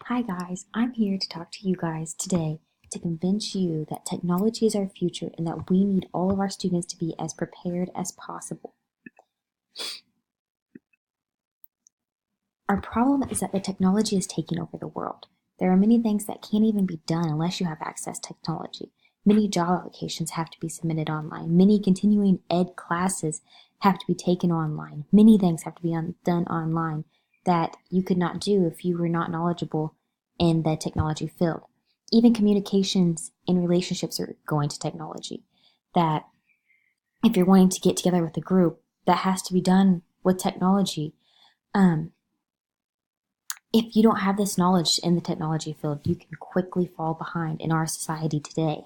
Hi guys, I'm here to talk to you guys today to convince you that technology is our future and that we need all of our students to be as prepared as possible. Our problem is that the technology is taking over the world. There are many things that can't even be done unless you have access to technology. Many job applications have to be submitted online. Many continuing ed classes have to be taken online. Many things have to be done online that you could not do if you were not knowledgeable in the technology field. Even communications and relationships are going to technology. That if you're wanting to get together with a group, that has to be done with technology. Um, if you don't have this knowledge in the technology field, you can quickly fall behind in our society today.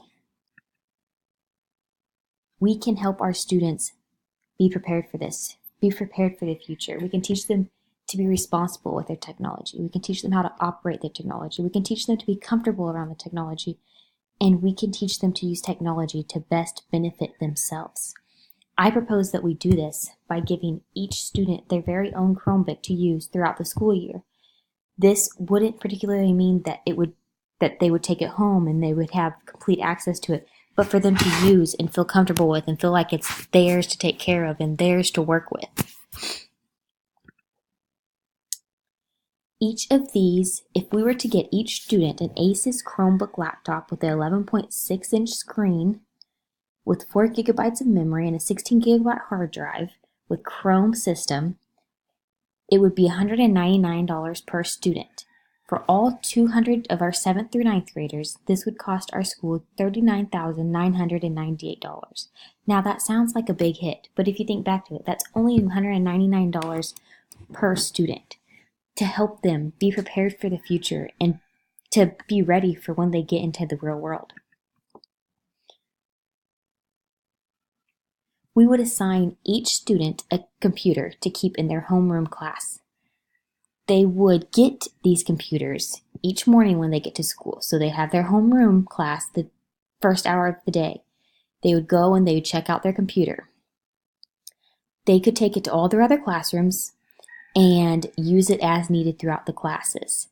We can help our students be prepared for this, be prepared for the future. We can teach them to be responsible with their technology. We can teach them how to operate their technology. We can teach them to be comfortable around the technology. And we can teach them to use technology to best benefit themselves. I propose that we do this by giving each student their very own Chromebook to use throughout the school year. This wouldn't particularly mean that they would take it home and they would have complete access to it, but for them to use and feel comfortable with and feel like it's theirs to take care of and theirs to work with. Each of these, if we were to get each student an Asus Chromebook laptop with an 11.6-inch screen with 4 gigabytes of memory and a 16 gigabyte hard drive with Chrome system, it would be $199 per student. For all 200 of our 7th through 9th graders, this would cost our school $39,998. Now that sounds like a big hit, but if you think back to it, that's only $199 per student to help them be prepared for the future and to be ready for when they get into the real world. We would assign each student a computer to keep in their homeroom class. They would get these computers each morning when they get to school. So they have their homeroom class the first hour of the day. They would go and they would check out their computer. They could take it to all their other classrooms and use it as needed throughout the classes.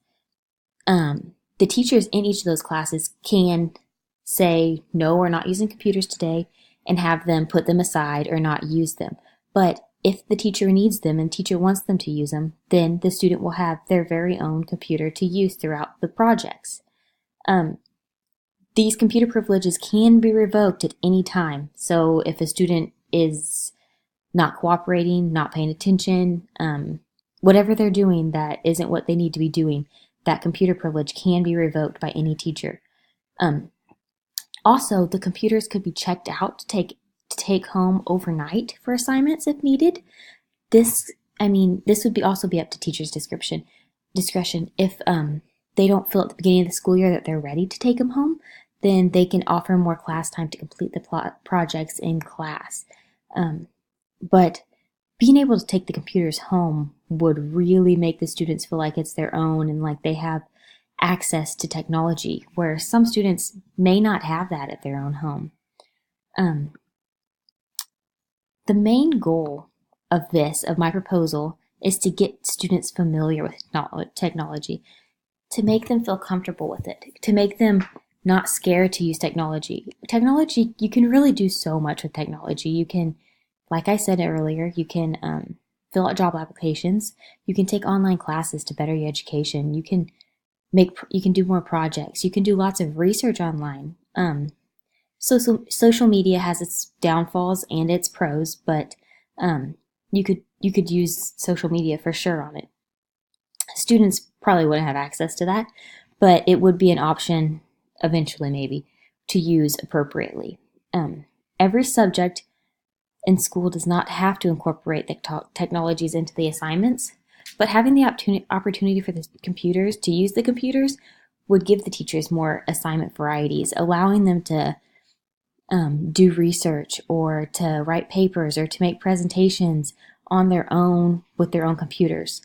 The teachers in each of those classes can say, no, we're not using computers today, and have them put them aside or not use them. But if the teacher needs them and the teacher wants them to use them, then the student will have their very own computer to use throughout the projects. These computer privileges can be revoked at any time. So if a student is not cooperating, not paying attention, whatever they're doing that isn't what they need to be doing, that computer privilege can be revoked by any teacher. Also, the computers could be checked out to take home overnight for assignments if needed. This would also be up to teachers' discretion. If they don't feel at the beginning of the school year that they're ready to take them home, then they can offer more class time to complete the projects in class. But being able to take the computers home would really make the students feel like it's their own and like they have access to technology, where some students may not have that at their own home. The main goal of my proposal, is to get students familiar with technology, to make them feel comfortable with it, to make them not scared to use technology. Technology, you can really do so much with technology. You can, like I said earlier, you can fill out job applications. You can take online classes to better your education. You can do more projects. You can do lots of research online. Social media has its downfalls and its pros, but you could use social media for sure on it. Students probably wouldn't have access to that, but it would be an option eventually, maybe, to use appropriately. Every subject in school does not have to incorporate the technologies into the assignments, but having the opportunity for the computers to use the computers would give the teachers more assignment varieties, allowing them to do research or to write papers or to make presentations on their own with their own computers.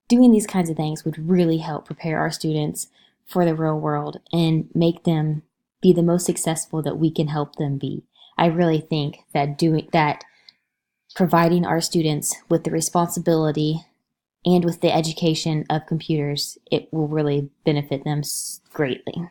Doing these kinds of things would really help prepare our students for the real world and make them be the most successful that we can help them be. I really think that providing our students with the responsibility And with the education of computers, it will really benefit them greatly.